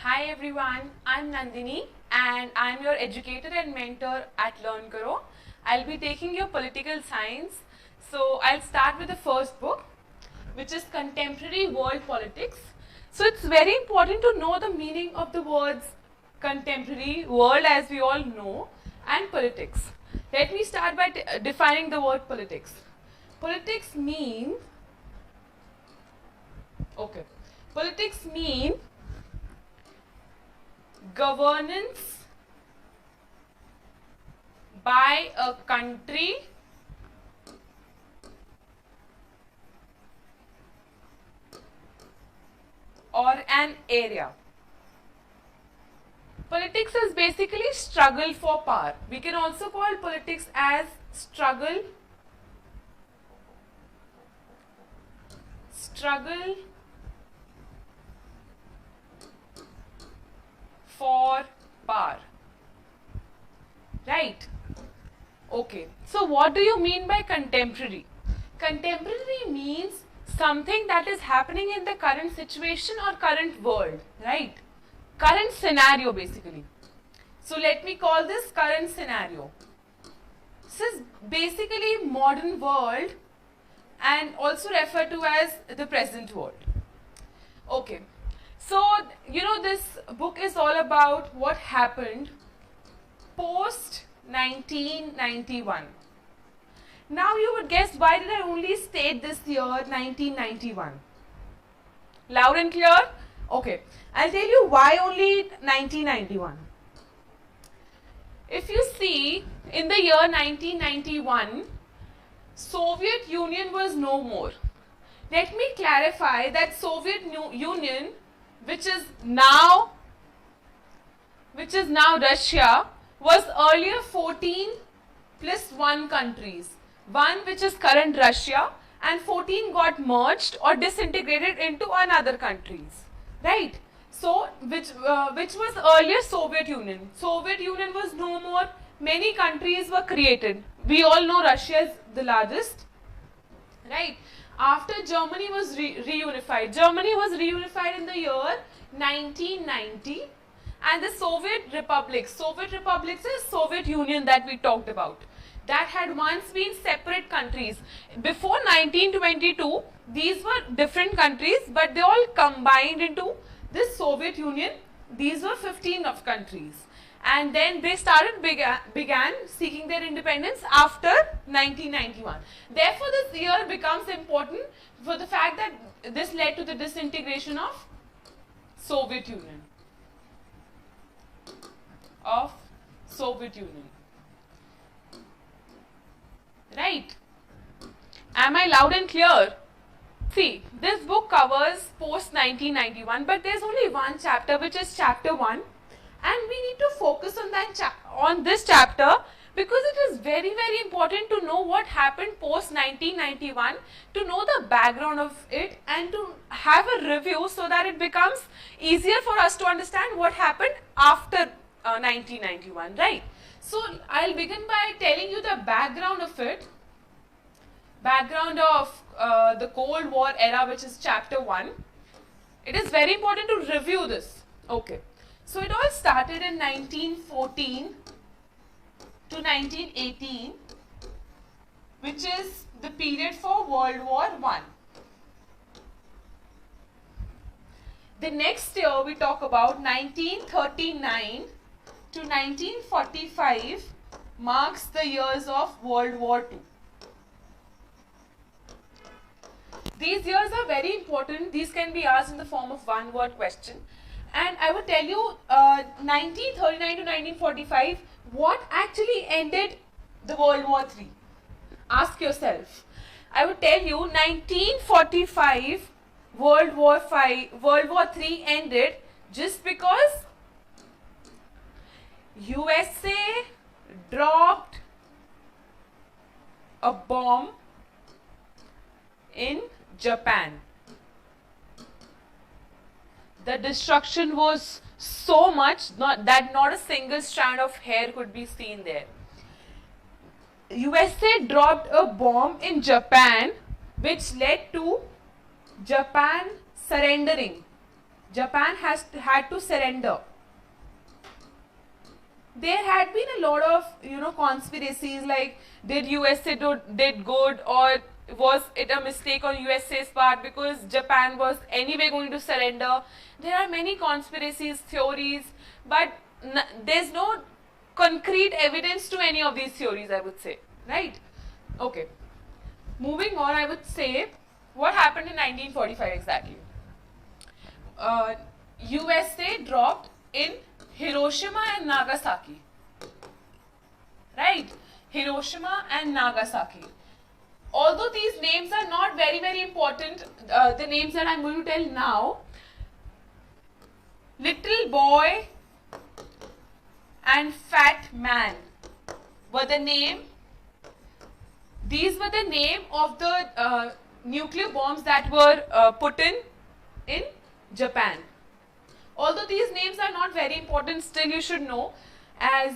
Hi everyone, I'm Nandini and I'm your educator and mentor at Learn Karo. I'll be taking your political science. So I'll start with the first book, which is Contemporary World Politics. So it's very important to know the meaning of the words contemporary, world as we all know, and politics. Let me start by defining the word politics. Politics mean, okay, politics mean governance by a country or an area. Politics is basically struggle for power. We can also call politics as struggle for power. Right? Okay. So what do you mean by contemporary? Contemporary means something that is happening in the current situation or current world, right? Current scenario basically. So let me call this current scenario. This is basically modern world and also referred to as the present world. Okay. So, this book is all about what happened post 1991. Now you would guess, why did I only state this year 1991? Loud and clear? Okay. I'll tell you why only 1991. If you see, in the year 1991, Soviet Union was no more. Let me clarify that Soviet Union, which is now Russia, was earlier 14 plus 1 countries. 1 which is current Russia and 14 got merged or disintegrated into another countries. Right? So, which was earlier Soviet Union. Soviet Union was no more. Many countries were created. We all know Russia is the largest. Right? After Germany was reunified. Germany was reunified in the year 1990. And the Soviet republics is Soviet Union that we talked about. That had once been separate countries. Before 1922, these were different countries, but they all combined into this Soviet Union. These were 15 of countries. And then they began seeking their independence after 1991. Therefore, this year becomes important for the fact that this led to the disintegration of Soviet Union. Right? Am I loud and clear? See, this book covers post 1991, but there's only one chapter, which is chapter 1, and we need to focus on this chapter because it is very, very important to know what happened post 1991, to know the background of it, and to have a review so that it becomes easier for us to understand what happened after 1991, right? So I'll begin by telling you the background of it. Background of the Cold War era, which is chapter 1. It is very important to review this. Okay. So it all started in 1914 to 1918, which is the period for World War I. The next year we talk about 1939 to 1945 marks the years of World War II. These years are very important. These can be asked in the form of one-word question. And I would tell you, 1939 to 1945, what actually ended the World War III? Ask yourself. I would tell you, 1945, World War III ended just because USA dropped a bomb in Japan. The destruction was so much that not a single strand of hair could be seen there. USA dropped a bomb in Japan, which led to Japan surrendering. Japan had to surrender. There had been a lot of conspiracies like did USA did good, or was it a mistake on USA's part because Japan was anyway going to surrender. There are many conspiracies theories, but there's no concrete evidence to any of these theories, I would say, right? Okay, moving on, I would say what happened in 1945 exactly. USA dropped in Hiroshima and Nagasaki, right? Hiroshima and Nagasaki. Although these names are not very important, the names that I'm going to tell now, Little Boy and Fat Man were the name. These were the name of the nuclear bombs that were put in Japan. Although these names are not very important, still you should know as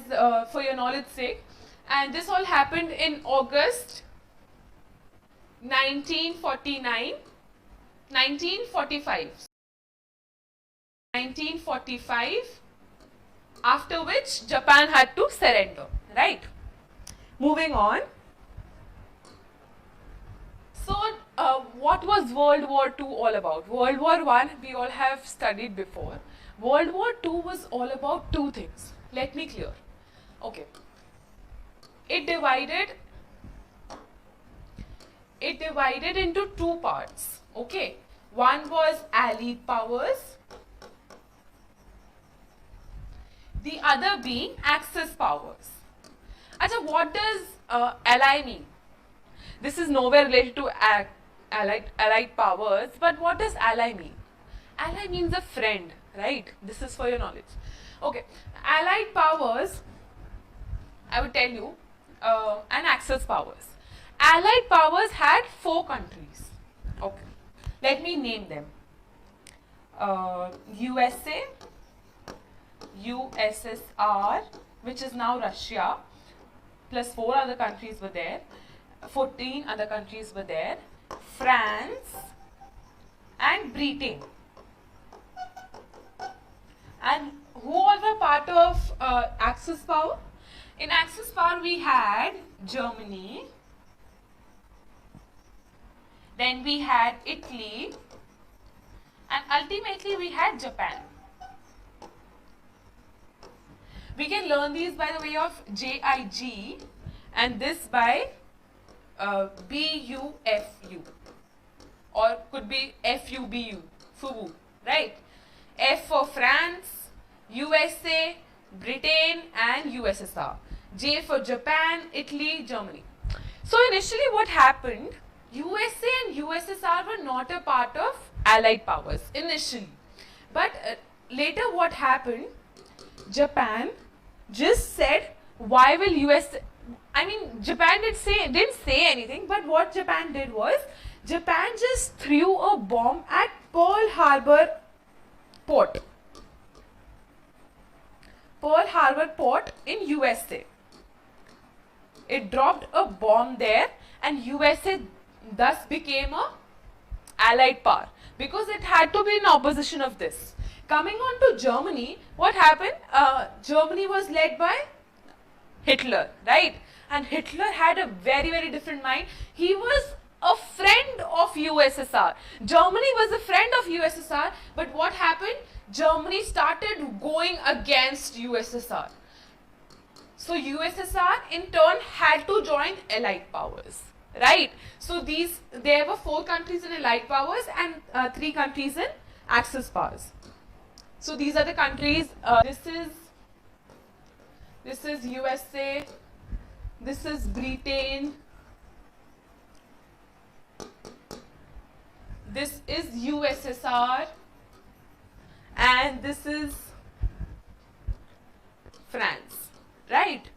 for your knowledge sake. And this all happened in August 1945, after which Japan had to surrender, right? Moving on. So, what was World War II all about? World War I, we all have studied before. World War II was all about two things. Let me clear. Okay. It divided into two parts. Okay. One was Allied powers, the other being Axis powers. Acha, what does ally mean? This is nowhere related to allied powers, but what does ally mean? Ally means a friend, right? This is for your knowledge. Okay, allied powers, I would tell you, and Axis powers. Allied powers had 4 countries. Okay, let me name them. USA, USSR, which is now Russia, plus 4 other countries were there. 14 other countries were there. France and Britain. And who all were part of Axis power? In Axis power we had Germany, then we had Italy, and ultimately we had Japan. We can learn these by the way of JIG and this by BUFU, or could be FUBU, FUBU, right? F for France, USA, Britain and USSR. J for Japan, Italy, Germany. So initially what happened, USA and USSR were not a part of Allied powers initially. But later what happened, Japan just said, why will Japan didn't say anything, but what Japan did was, Japan just threw a bomb at Pearl Harbor port. Pearl Harbor port in USA. It dropped a bomb there and USA thus became a allied power because it had to be in opposition of this. Coming on to Germany, what happened? Germany was led by Hitler, right? And Hitler had a very different mind. He was a friend of USSR. Germany was a friend of USSR, but what happened? Germany started going against USSR. So USSR in turn had to join Allied powers, right? So there were 4 countries in Allied powers and 3 countries in Axis powers. So these are the countries. This is USA. This is Britain. This is USSR. And this is France, right?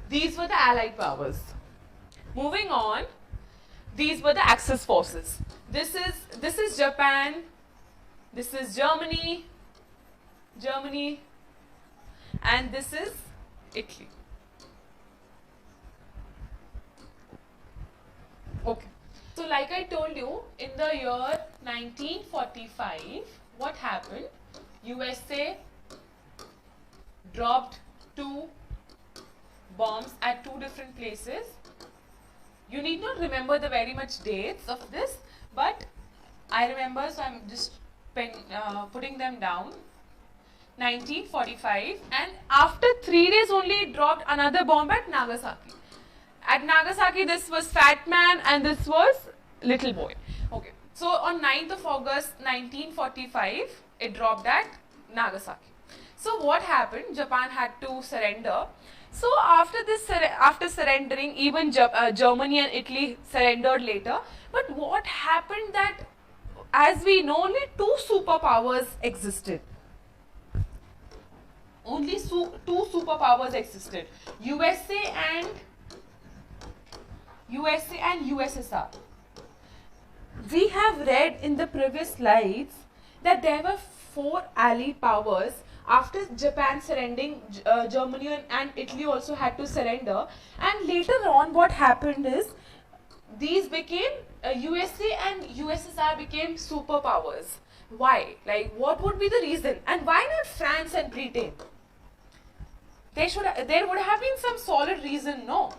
These were the Allied powers. Moving on, these were the Axis forces. This is Japan. This is Germany, and this is Italy. Okay. So like I told you, in the year 1945, what happened? USA dropped 2 bombs at 2 different places. You need not remember the very much dates of this, but I remember, so I'm just putting them down. 1945, and after 3 days only it dropped another bomb at Nagasaki. At Nagasaki, this was Fat Man and this was Little Boy. Okay, so on 9th of August 1945, it dropped at Nagasaki. So what happened? Japan had to surrender. So after surrendering, even Germany and Italy surrendered later. But what happened that, as we know, only 2 superpowers existed. Only 2 superpowers existed, USA and USSR. We have read in the previous slides that there were 4 allied powers. After Japan surrendering, Germany and Italy also had to surrender. And later on, what happened is, these became, USA and USSR became superpowers. Why? Like, what would be the reason? And why not France and Britain? There would have been some solid reason, no?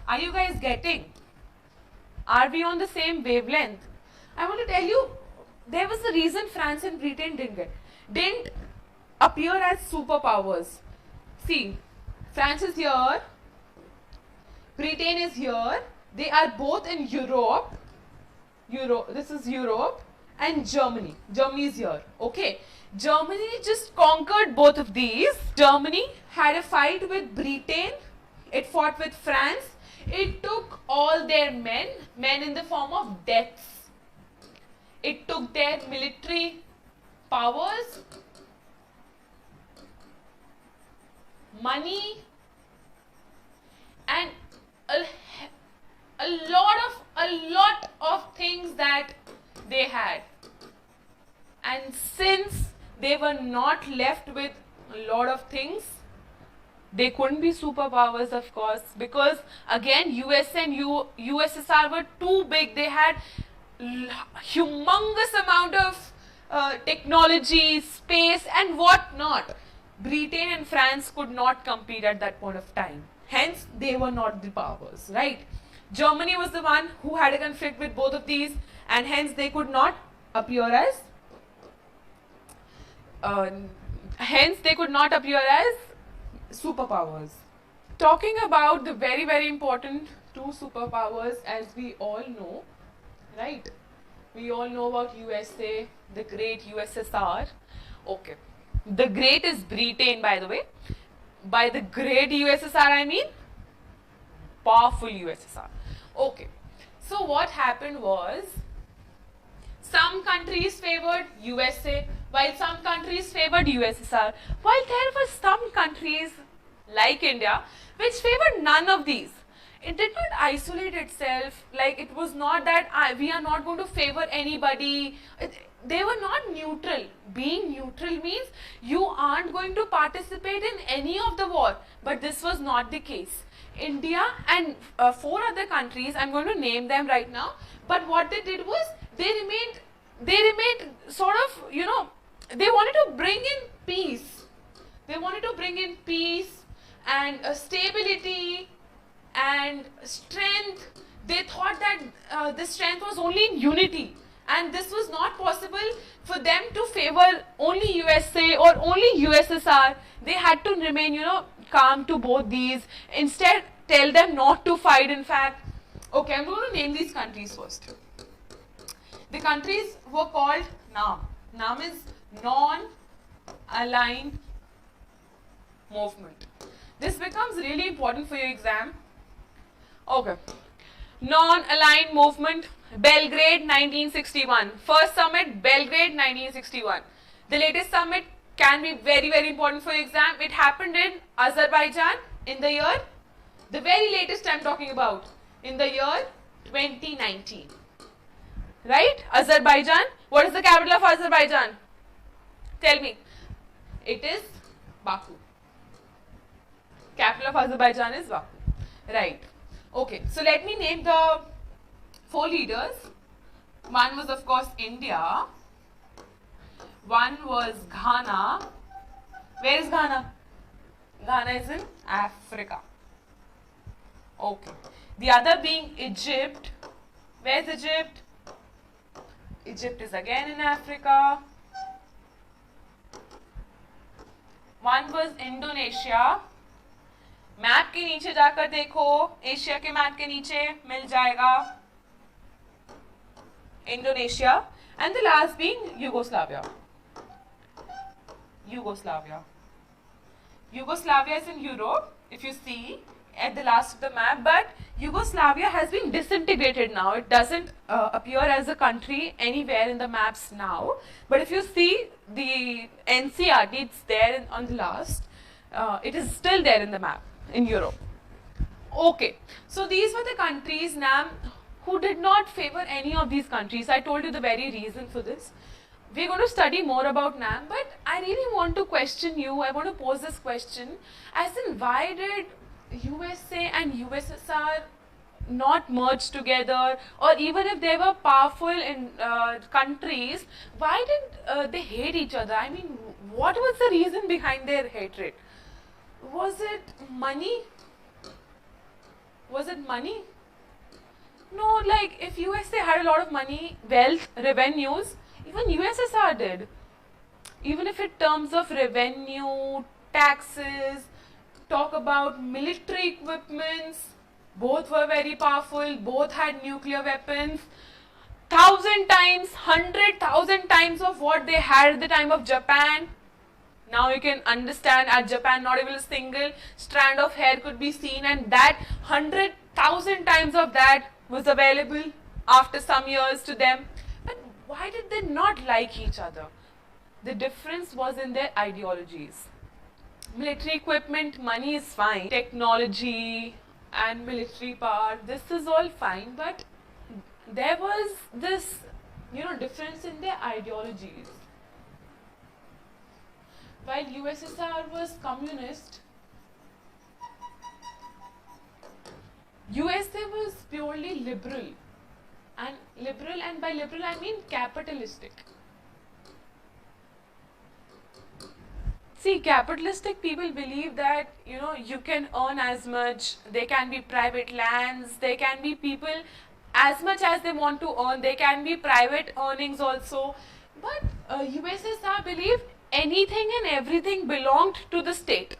Are you guys getting? Are we on the same wavelength? I want to tell you, there was a reason France and Britain didn't appear as superpowers. See, France is here, Britain is here, they are both in Europe, this is Europe, and Germany is here, okay. Germany just conquered both of these. Germany had a fight with Britain, it fought with France, it took all their men in the form of deaths. It took their military powers, money, and a lot of things that they had. And since they were not left with a lot of things, they couldn't be superpowers, of course, because again US and USSR were too big. They had humongous amount of technology, space and what not. Britain and France could not compete at that point of time. Hence, they were not the powers, right? Germany was the one who had a conflict with both of these, and hence they could not appear as superpowers. Talking about the very, very important 2 superpowers, as we all know, right? We all know about USA, the great USSR. Okay. The great is Britain, by the way. By the great USSR, I mean powerful USSR. Okay. So what happened was, some countries favored USA, while some countries favored USSR, while there were some countries like India which favored none of these. It did not isolate itself, like it was not that we are not going to favor anybody. They were not neutral. Being neutral means you aren't going to participate in any of the war, but this was not the case. India and 4 other countries, I'm going to name them right now, but what they did was, they remained sort of, you know, they wanted to bring in peace. They wanted to bring in peace and stability and strength. They thought that the strength was only in unity, and this was not possible for them to favor only USA or only USSR. They had to remain, you know, calm to both these. Instead, tell them not to fight, in fact. Okay, I'm going to name these countries first. The countries were called NAM. NAM is Non-Aligned Movement. This becomes really important for your exam. Okay. Non-Aligned Movement, Belgrade 1961. First summit, Belgrade 1961. The latest summit can be very, very important for your exam. It happened in Azerbaijan in the year, the very latest I'm talking about, in the year 2019. Right? Azerbaijan. What is the capital of Azerbaijan? Tell me. It is Baku. Capital of Azerbaijan is Baku. Right. Okay. So let me name the 4 leaders. One was, of course, India. One was Ghana. Where is Ghana? Ghana is in Africa. Okay. The other being Egypt. Where's Egypt? Egypt is again in Africa. One was Indonesia. Map के नीचे जाकर देखो, Asia के map के नीचे मिल जाएगा Indonesia. And the last being Yugoslavia. Yugoslavia is in Europe, if you see at the last of the map, but Yugoslavia has been disintegrated now. It doesn't appear as a country anywhere in the maps now. But if you see the NCRT, it's there on the last. It is still there in the map in Europe. Okay, so these were the countries, NAM, who did not favor any of these countries. I told you the very reason for this. We're going to study more about NAM, but I really want to question you. I want to pose this question, as in, why did USA and USSR not merge together, or even if they were powerful in countries, why did they hate each other? I mean, what was the reason behind their hatred? Was it money? Was it money? No, like if USA had a lot of money, wealth, revenues, even USSR did. Even if in terms of revenue, taxes, talk about military equipments, both were very powerful, both had nuclear weapons, 1,000 times, 100,000 times of what they had at the time of Japan. Now you can understand, at Japan not even a single strand of hair could be seen, and that 100,000 times of that was available after some years to them. But why did they not like each other? The difference was in their ideologies. Military equipment, money is fine. Technology and military power, this is all fine. But there was this, difference in their ideologies. While USSR was communist, USA was purely liberal. And by liberal I mean capitalistic. See, capitalistic people believe that, you can earn as much, there can be private lands, there can be people as much as they want to earn, there can be private earnings also. But USSR believed anything and everything belonged to the state.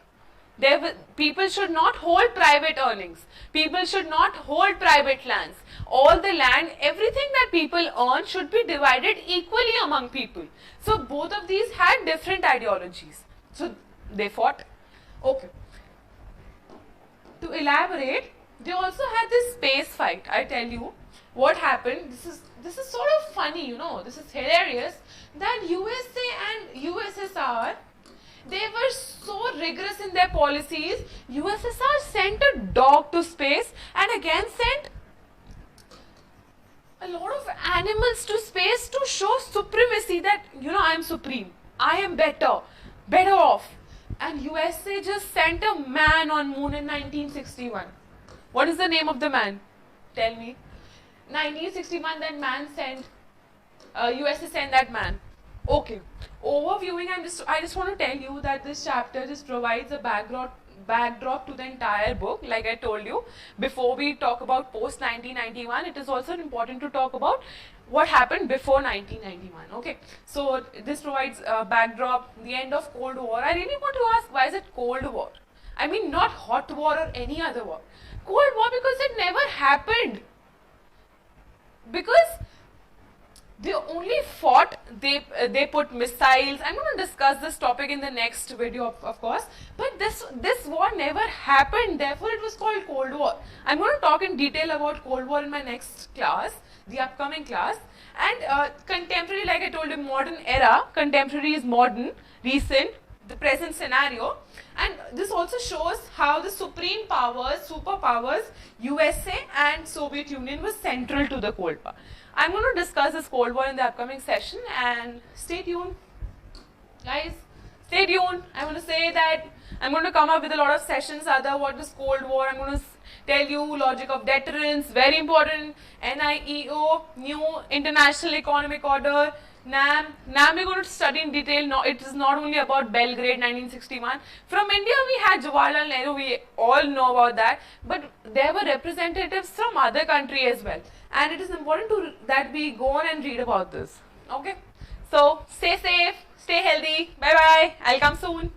People should not hold private earnings. People should not hold private lands. All the land, everything that people earn should be divided equally among people. So both of these had different ideologies. So they fought. Okay. To elaborate, they also had this space fight. I tell you what happened. This is sort of funny, this is hilarious, that USA and USSR, they were so rigorous in their policies. USSR sent a dog to space and again sent a lot of animals to space to show supremacy, that, I am supreme, I am better off. And USA just sent a man on moon in 1961. What is the name of the man? Tell me. 1961, that man sent, USA sent that man. Okay. Overviewing, I just want to tell you that this chapter just provides a backdrop to the entire book. Like I told you, before we talk about post 1991, it is also important to talk about what happened before 1991. Okay, so this provides a backdrop, the end of Cold War. I really want to ask, why is it Cold War? I mean, not hot war or any other war. Cold War because it never happened. Because they only fought, they put missiles. I'm going to discuss this topic in the next video, of course. But this war never happened. Therefore, it was called Cold War. I'm going to talk in detail about Cold War in my next class, the upcoming class. And contemporary, like I told you, modern era. Contemporary is modern, recent, the present scenario. And this also shows how the supreme powers, superpowers, USA and Soviet Union was central to the Cold War. I'm going to discuss this Cold War in the upcoming session, and stay tuned. Guys, stay tuned. I'm going to say that I'm going to come up with a lot of sessions. What is Cold War? I'm going to tell you logic of deterrence, very important. NIEO, New International Economic Order, NAM we're going to study in detail. No, it is not only about Belgrade 1961. From India we had Jawaharlal Nehru, we all know about that. But there were representatives from other country as well. And it is important that we go on and read about this. Okay. So stay safe, stay healthy. Bye bye. I'll come soon.